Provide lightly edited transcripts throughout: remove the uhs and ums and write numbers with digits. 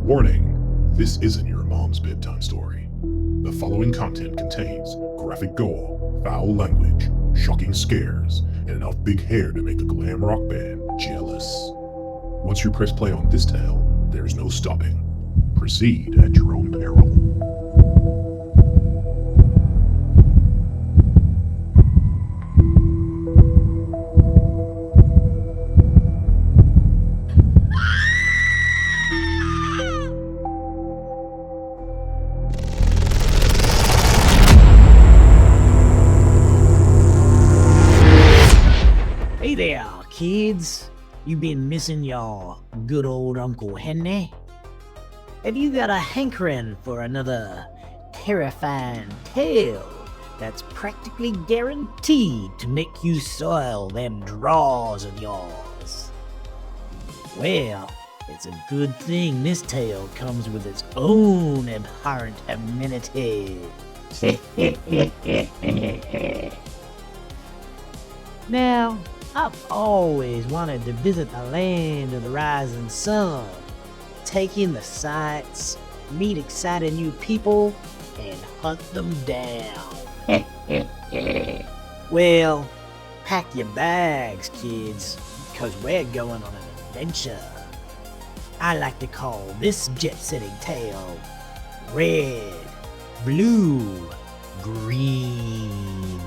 Warning, this isn't your mom's bedtime story. The following content contains graphic gore, foul language, shocking scares, and enough big hair to make the glam rock band jealous. Once you press play on this tale, there's no stopping. Proceed at your own peril. Hey there, kids. You been missing your good old Uncle Henley? Have you got a hankering for another terrifying tale that's practically guaranteed to make you soil them drawers of yours? Well, it's a good thing this tale comes with its own abhorrent amenity. Now, I've always wanted to visit the land of the rising sun, take in the sights, meet exciting new people, and hunt them down. Well, pack your bags, kids, because we're going on an adventure. I like to call this jet-setting tale Red, Blue, Green.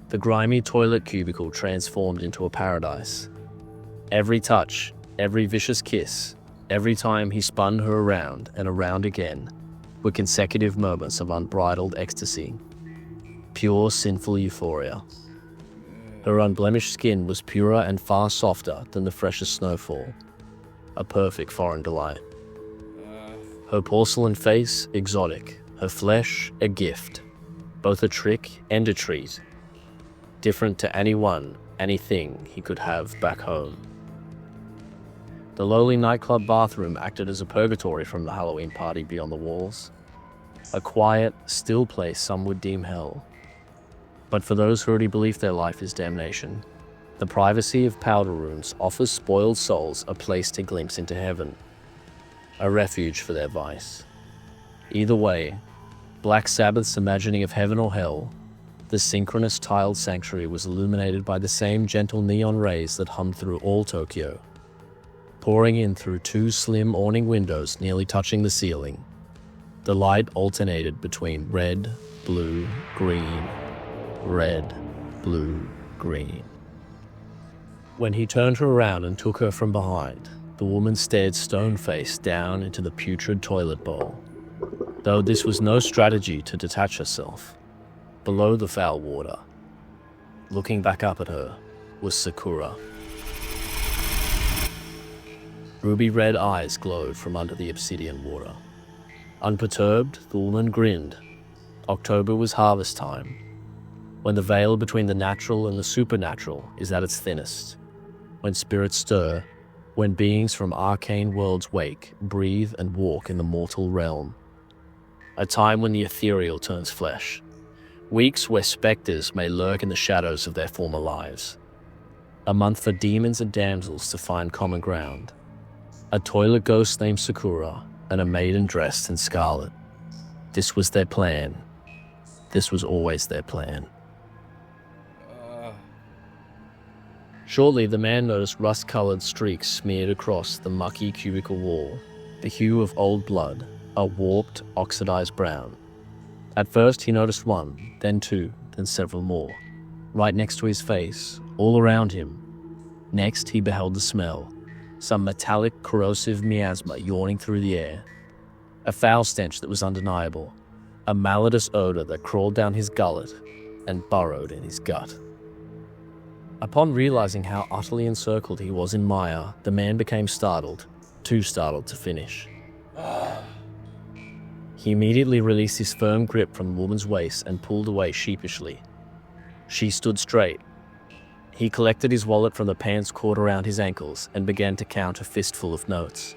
The grimy toilet cubicle transformed into a paradise. Every touch, every vicious kiss, every time he spun her around and around again, were consecutive moments of unbridled ecstasy. Pure sinful euphoria. Her unblemished skin was purer and far softer than the freshest snowfall. A perfect foreign delight. Her porcelain face, exotic. Her flesh, a gift. Both a trick and a treat. Different to anyone, anything he could have back home. The lowly nightclub bathroom acted as a purgatory from the Halloween party beyond the walls. A quiet, still place some would deem hell. But for those who already believe their life is damnation, the privacy of powder rooms offers spoiled souls a place to glimpse into heaven. A refuge for their vice. Either way, Black Sabbath's imagining of heaven or hell, the synchronous tiled sanctuary was illuminated by the same gentle neon rays that hummed through all Tokyo, pouring in through two slim awning windows nearly touching the ceiling. The light alternated between red, blue, green, red, blue, green. When he turned her around and took her from behind, the woman stared stone-faced down into the putrid toilet bowl. Though this was no strategy to detach herself. Below the foul water, looking back up at her, was Sakura. Ruby-red eyes glowed from under the obsidian water. Unperturbed, the woman grinned. October was harvest time, when the veil between the natural and the supernatural is at its thinnest, when spirits stir, when beings from arcane worlds wake, breathe, and walk in the mortal realm. A time when the ethereal turns flesh. Weeks where specters may lurk in the shadows of their former lives. A month for demons and damsels to find common ground. A toilet ghost named Sakura and a maiden dressed in Scarlet. This was their plan. This was always their plan. Shortly, the man noticed rust-colored streaks smeared across the mucky cubicle wall, the hue of old blood, a warped, oxidized brown. At first, he noticed one, then two, then several more. Right next to his face, all around him. Next, he beheld the smell. Some metallic, corrosive miasma yawning through the air. A foul stench that was undeniable. A malodorous odor that crawled down his gullet and burrowed in his gut. Upon realizing how utterly encircled he was in mire, the man became startled. too startled to finish. He immediately released his firm grip from the woman's waist and pulled away sheepishly. She stood straight. He collected his wallet from the pants cord around his ankles and began to count a fistful of notes.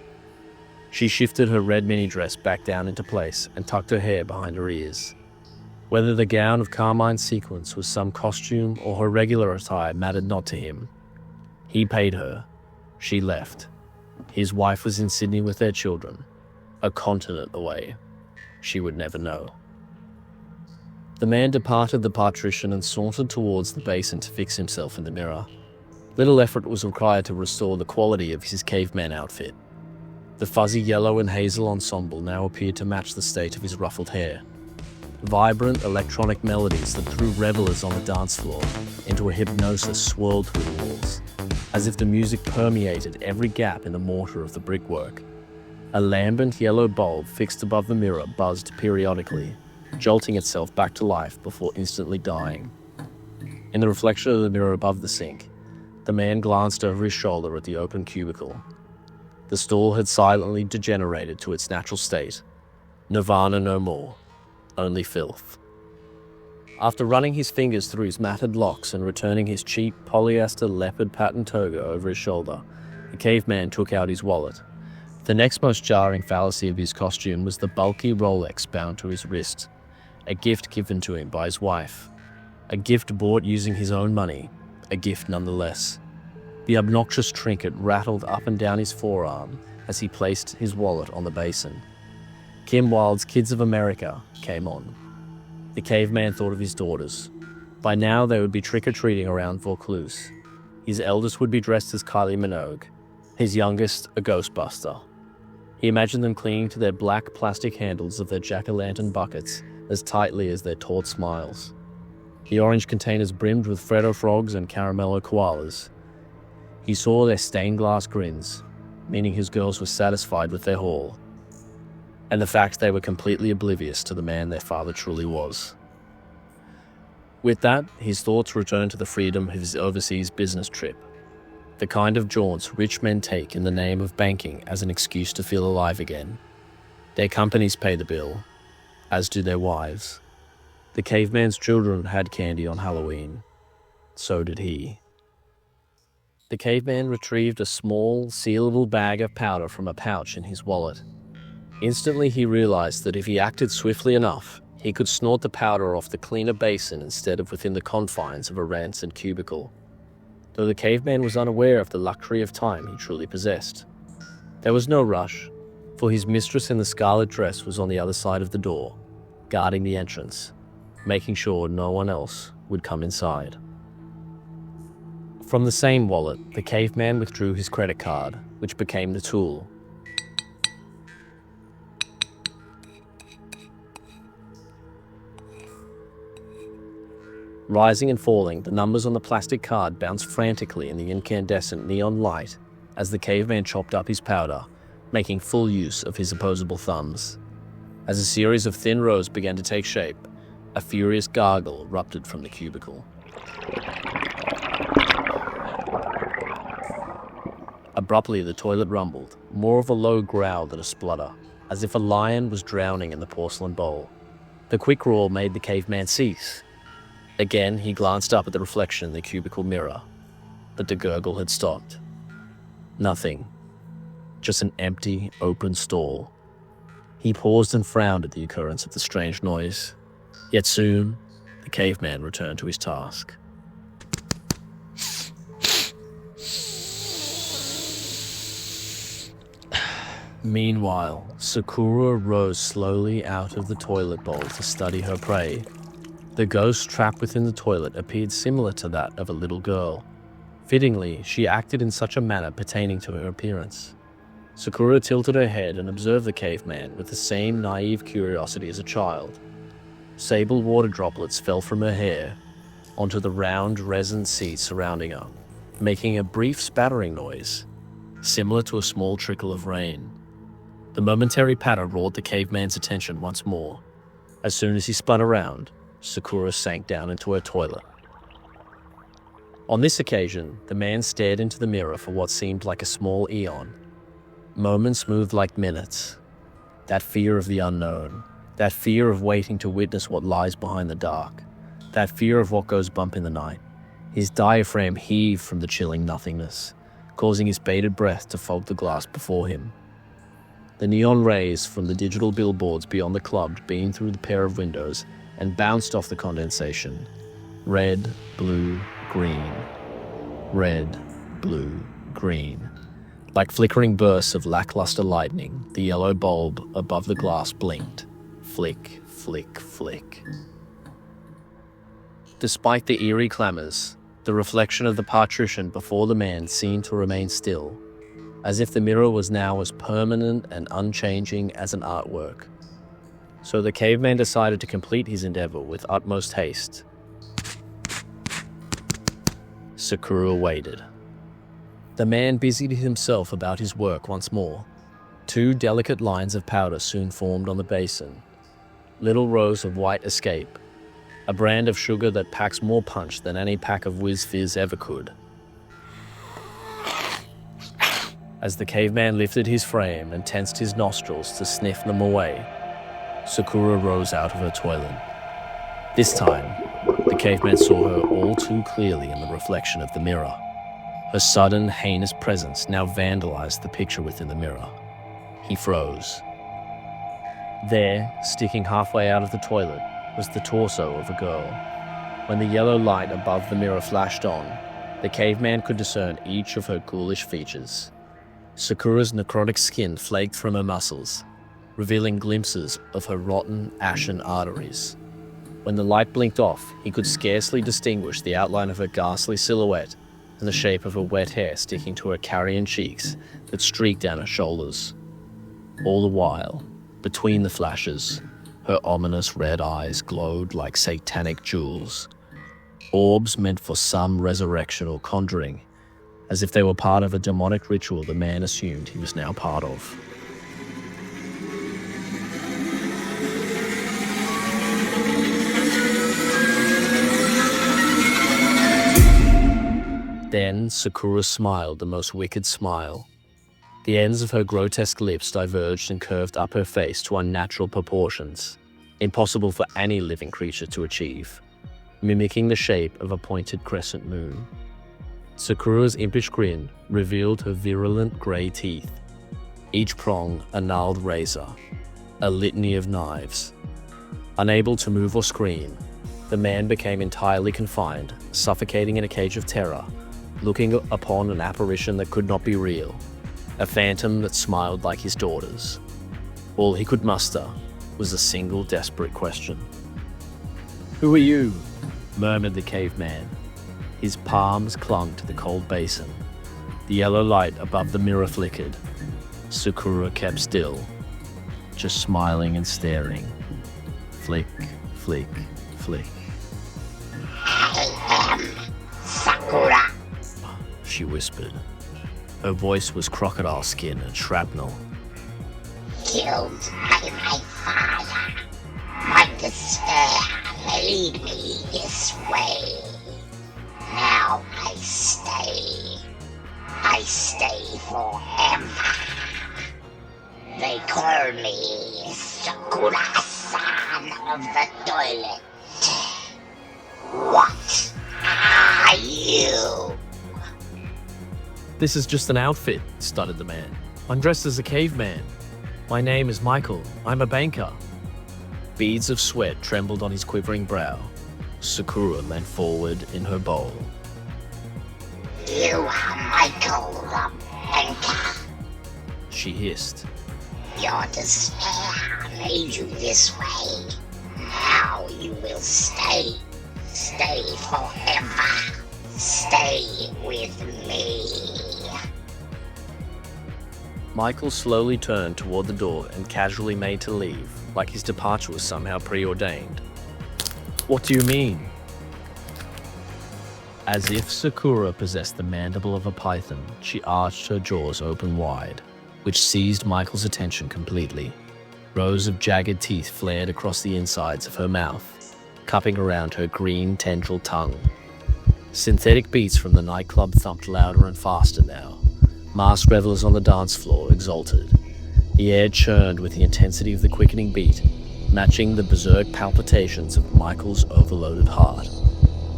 She shifted her red mini dress back down into place and tucked her hair behind her ears. Whether the gown of carmine sequins was some costume or her regular attire mattered not to him. He paid her. She left. His wife was in Sydney with their children, a continent away. She would never know. The man departed the partition and sauntered towards the basin to fix himself in the mirror. Little effort was required to restore the quality of his caveman outfit. The fuzzy yellow and hazel ensemble now appeared to match the state of his ruffled hair. Vibrant electronic melodies that threw revelers on the dance floor into a hypnosis swirled through the walls, as if the music permeated every gap in the mortar of the brickwork. A lambent yellow bulb fixed above the mirror buzzed periodically, jolting itself back to life before instantly dying. In the reflection of the mirror above the sink, the man glanced over his shoulder at the open cubicle. The stall had silently degenerated to its natural state. Nirvana no more, only filth. After running his fingers through his matted locks and returning his cheap polyester leopard pattern toga over his shoulder, the caveman took out his wallet. The next most jarring fallacy of his costume was the bulky Rolex bound to his wrist, a gift given to him by his wife. A gift bought using his own money, a gift nonetheless. The obnoxious trinket rattled up and down his forearm as he placed his wallet on the basin. Kim Wilde's Kids of America came on. The caveman thought of his daughters. By now they would be trick-or-treating around Vaucluse. His eldest would be dressed as Kylie Minogue, his youngest a Ghostbuster. He imagined them clinging to their black plastic handles of their jack-o'-lantern buckets as tightly as their taut smiles. The orange containers brimmed with Freddo frogs and caramello koalas. He saw their stained glass grins, meaning his girls were satisfied with their haul, and the fact they were completely oblivious to the man their father truly was. With that, his thoughts returned to the freedom of his overseas business trip, the kind of jaunts rich men take in the name of banking as an excuse to feel alive again. Their companies pay the bill, as do their wives. The caveman's children had candy on Halloween. So did he. The caveman retrieved a small, sealable bag of powder from a pouch in his wallet. Instantly he realized that if he acted swiftly enough, he could snort the powder off the cleaner basin instead of within the confines of a rancid cubicle. Though the caveman was unaware of the luxury of time he truly possessed. There was no rush, for his mistress in the scarlet dress was on the other side of the door, guarding the entrance, making sure no one else would come inside. From the same wallet, the caveman withdrew his credit card, which became the tool. Rising and falling, the numbers on the plastic card bounced frantically in the incandescent neon light as the caveman chopped up his powder, making full use of his opposable thumbs. As a series of thin rows began to take shape, a furious gargle erupted from the cubicle. Abruptly, the toilet rumbled, more of a low growl than a splutter, as if a lion was drowning in the porcelain bowl. The quick roar made the caveman cease. Again, he glanced up at the reflection in the cubicle mirror, but the gurgle had stopped. Nothing. Just an empty, open stall. He paused and frowned at the occurrence of the strange noise. Yet soon, the caveman returned to his task. Meanwhile, Sakura rose slowly out of the toilet bowl to study her prey. The ghost trapped within the toilet appeared similar to that of a little girl. Fittingly, she acted in such a manner pertaining to her appearance. Sakura tilted her head and observed the caveman with the same naive curiosity as a child. Sable water droplets fell from her hair onto the round resin seat surrounding her, making a brief spattering noise, similar to a small trickle of rain. The momentary patter roared the caveman's attention once more. As soon as he spun around, Sakura sank down into her toilet. On this occasion, the man stared into the mirror for what seemed like a small eon. Moments moved like minutes. That fear of the unknown, that fear of waiting to witness what lies behind the dark, that fear of what goes bump in the night. His diaphragm heaved from the chilling nothingness, causing his bated breath to fog the glass before him. The neon rays from the digital billboards beyond the club beamed through the pair of windows and bounced off the condensation. Red, blue, green. Red, blue, green. Like flickering bursts of lackluster lightning, the yellow bulb above the glass blinked. Flick, flick, flick. Despite the eerie clamors, the reflection of the partition before the man seemed to remain still, as if the mirror was now as permanent and unchanging as an artwork. So the caveman decided to complete his endeavor with utmost haste. Sakura waited. The man busied himself about his work once more. 2 delicate lines of powder soon formed on the basin. Little rows of white escape, a brand of sugar that packs more punch than any pack of Whiz Fizz ever could. As the caveman lifted his frame and tensed his nostrils to sniff them away, Sakura rose out of her toilet. This time, the caveman saw her all too clearly in the reflection of the mirror. Her sudden, heinous presence now vandalized the picture within the mirror. He froze. There, sticking halfway out of the toilet, was the torso of a girl. When the yellow light above the mirror flashed on, the caveman could discern each of her ghoulish features. Sakura's necrotic skin flaked from her muscles, revealing glimpses of her rotten, ashen arteries. When the light blinked off, he could scarcely distinguish the outline of her ghastly silhouette and the shape of her wet hair sticking to her carrion cheeks that streaked down her shoulders. All the while, between the flashes, her ominous red eyes glowed like satanic jewels, orbs meant for some resurrection or conjuring, as if they were part of a demonic ritual the man assumed he was now part of. Then Sakura smiled the most wicked smile. The ends of her grotesque lips diverged and curved up her face to unnatural proportions, impossible for any living creature to achieve, mimicking the shape of a pointed crescent moon. Sakura's impish grin revealed her virulent grey teeth, each prong a gnarled razor, a litany of knives. Unable to move or scream, the man became entirely confined, suffocating in a cage of terror, looking upon an apparition that could not be real, a phantom that smiled like his daughters. All he could muster was a single desperate question. "Who are you?" murmured the caveman. His palms clung to the cold basin. The yellow light above the mirror flickered. Sakura kept still, just smiling and staring. Flick, flick, flick. "I am Sakura," she whispered. Her voice was crocodile skin and shrapnel. "Killed by my father. My despair made me this way. Now I stay. I stay forever. They call me Sakura-san of the toilet. What are you?" "This is just an outfit," stuttered the man. "I'm dressed as a caveman. My name is Michael. I'm a banker." Beads of sweat trembled on his quivering brow. Sakura leant forward in her bowl. "You are Michael the banker," she hissed. "Your despair made you this way. Now you will stay. Stay forever. Stay with me." Michael slowly turned toward the door and casually made to leave, like his departure was somehow preordained. "What do you mean?" As if Sakura possessed the mandible of a python, she arched her jaws open wide, which seized Michael's attention completely. Rows of jagged teeth flared across the insides of her mouth, cupping around her green tendril tongue. Synthetic beats from the nightclub thumped louder and faster now, Masked revelers on the dance floor exulted. The air churned with the intensity of the quickening beat, matching the berserk palpitations of Michael's overloaded heart.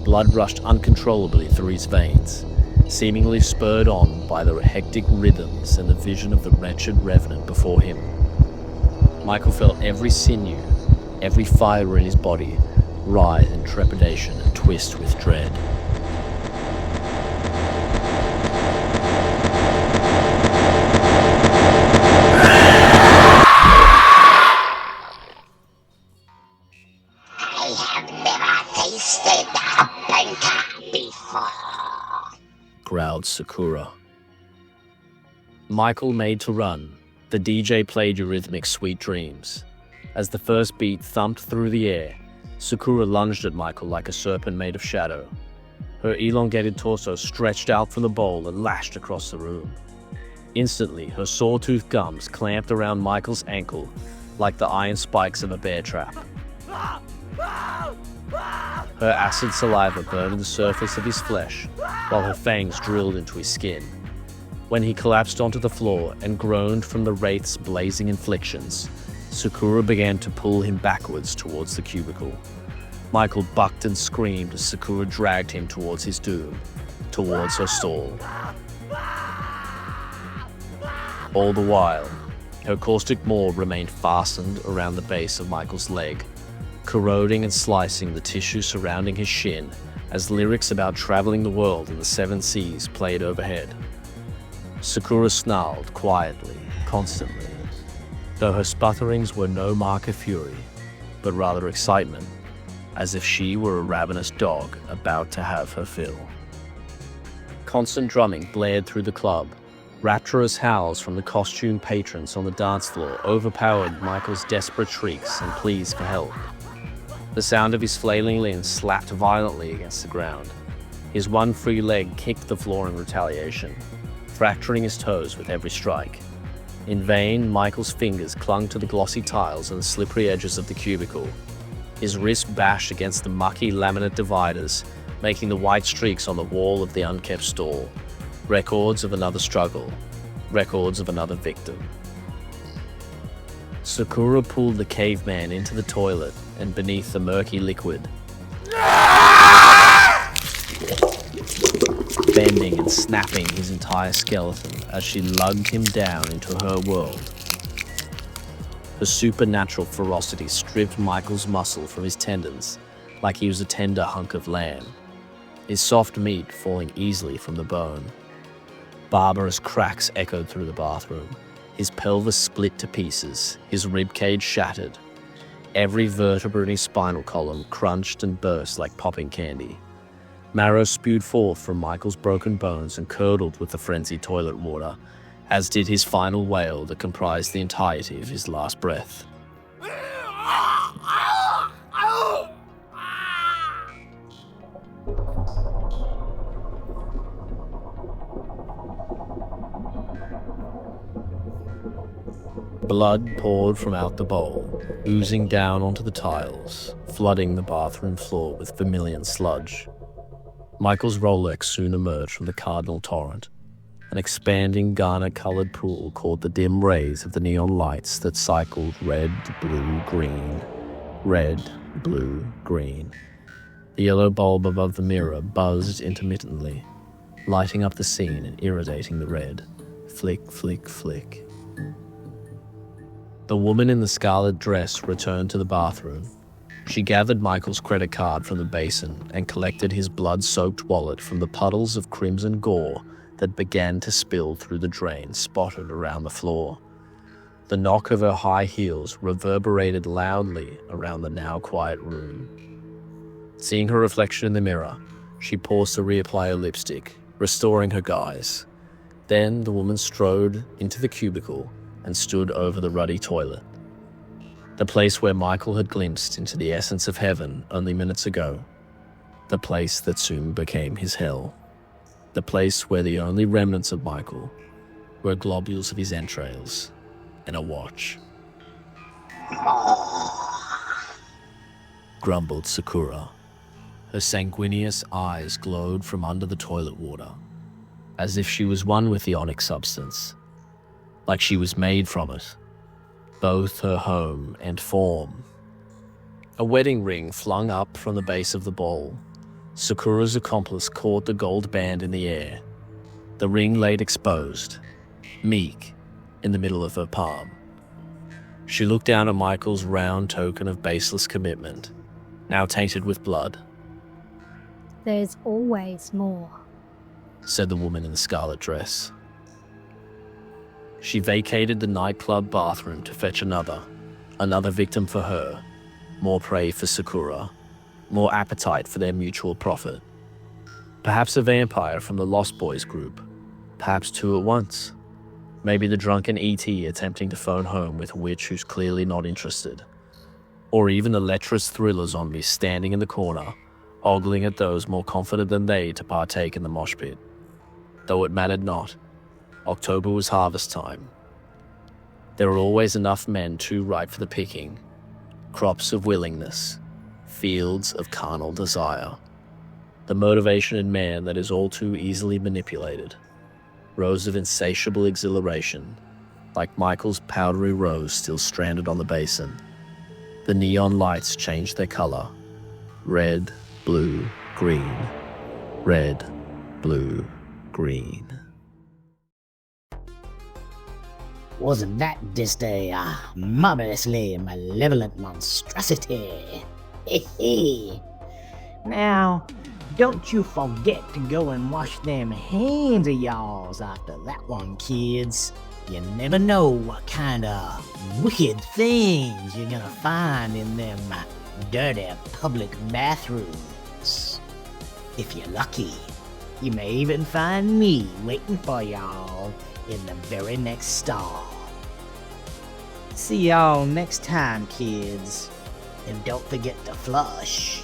Blood rushed uncontrollably through his veins, seemingly spurred on by the hectic rhythms and the vision of the wretched revenant before him. Michael felt every sinew, every fibre in his body writhe in trepidation and twist with dread. Growled Sakura. Michael made to run. The DJ played eurythmic Sweet Dreams. As the first beat thumped through the air, Sakura lunged at Michael like a serpent made of shadow. Her elongated torso stretched out from the bowl and lashed across the room. Instantly, her saw-toothed gums clamped around Michael's ankle like the iron spikes of a bear trap. Her acid saliva burned the surface of his flesh, while her fangs drilled into his skin. When he collapsed onto the floor and groaned from the wraith's blazing inflictions, Sakura began to pull him backwards towards the cubicle. Michael bucked and screamed as Sakura dragged him towards his doom, towards her stall. All the while, her caustic maw remained fastened around the base of Michael's leg, corroding and slicing the tissue surrounding his shin as lyrics about traveling the world in the seven seas played overhead. Sakura snarled quietly, constantly, though her sputterings were no mark of fury, but rather excitement, as if she were a ravenous dog about to have her fill. Constant drumming blared through the club. Rapturous howls from the costumed patrons on the dance floor overpowered Michael's desperate shrieks and pleas for help. The sound of his flailing limbs slapped violently against the ground. His one free leg kicked the floor in retaliation, fracturing his toes with every strike. In vain, Michael's fingers clung to the glossy tiles and the slippery edges of the cubicle. His wrist bashed against the mucky laminate dividers, making the white streaks on the wall of the unkept stall. Records of another struggle, records of another victim. Sakura pulled the caveman into the toilet and beneath the murky liquid, bending and snapping his entire skeleton as she lugged him down into her world. Her supernatural ferocity stripped Michael's muscle from his tendons like he was a tender hunk of lamb, his soft meat falling easily from the bone. Barbarous cracks echoed through the bathroom. His pelvis split to pieces, his ribcage shattered. Every vertebra in his spinal column crunched and burst like popping candy. Marrow spewed forth from Michael's broken bones and curdled with the frenzied toilet water, as did his final wail that comprised the entirety of his last breath. Blood poured from out the bowl, oozing down onto the tiles, flooding the bathroom floor with vermilion sludge. Michael's Rolex soon emerged from the cardinal torrent. An expanding garnet-colored pool caught the dim rays of the neon lights that cycled red, blue, green, red, blue, green. The yellow bulb above the mirror buzzed intermittently, lighting up the scene and irradiating the red. Flick, flick, flick. The woman in the scarlet dress returned to the bathroom. She gathered Michael's credit card from the basin and collected his blood-soaked wallet from the puddles of crimson gore that began to spill through the drain spotted around the floor. The knock of her high heels reverberated loudly around the now quiet room. Seeing her reflection in the mirror, she paused to reapply her lipstick, restoring her guise. Then the woman strode into the cubicle and stood over the ruddy toilet. The place where Michael had glimpsed into the essence of heaven only minutes ago. The place that soon became his hell. The place where the only remnants of Michael were globules of his entrails and a watch. Grumbled Sakura. Her sanguineous eyes glowed from under the toilet water. as if she was one with the onyx substance, like she was made from it, both her home and form. A wedding ring flung up from the base of the bowl. Sakura's accomplice caught the gold band in the air. The ring laid exposed, meek, in the middle of her palm. She looked down at Michael's round token of baseless commitment, now tainted with blood. There's always more, said the woman in the scarlet dress. She vacated the nightclub bathroom to fetch another victim for her, more prey for Sakura, more appetite for their mutual profit. Perhaps a vampire from the Lost Boys group, perhaps two at once. Maybe the drunken E.T. attempting to phone home with a witch who's clearly not interested. Or even the lecherous thriller zombie standing in the corner, ogling at those more confident than they to partake in the mosh pit. Though it mattered not, October was harvest time. There are always enough men too ripe for the picking, crops of willingness, fields of carnal desire. The motivation in man that is all too easily manipulated. Rows of insatiable exhilaration, like Michael's powdery rose still stranded on the basin. The neon lights changed their color. Red, blue, green. Red, blue, green. Wasn't that just a marvelously malevolent monstrosity? Now, don't you forget to go and wash them hands of y'alls after that one, kids. You never know what kind of wicked things you're gonna find in them dirty public bathrooms. If you're lucky, you may even find me waiting for y'all in the very next stall. See y'all next time, kids. And don't forget to flush.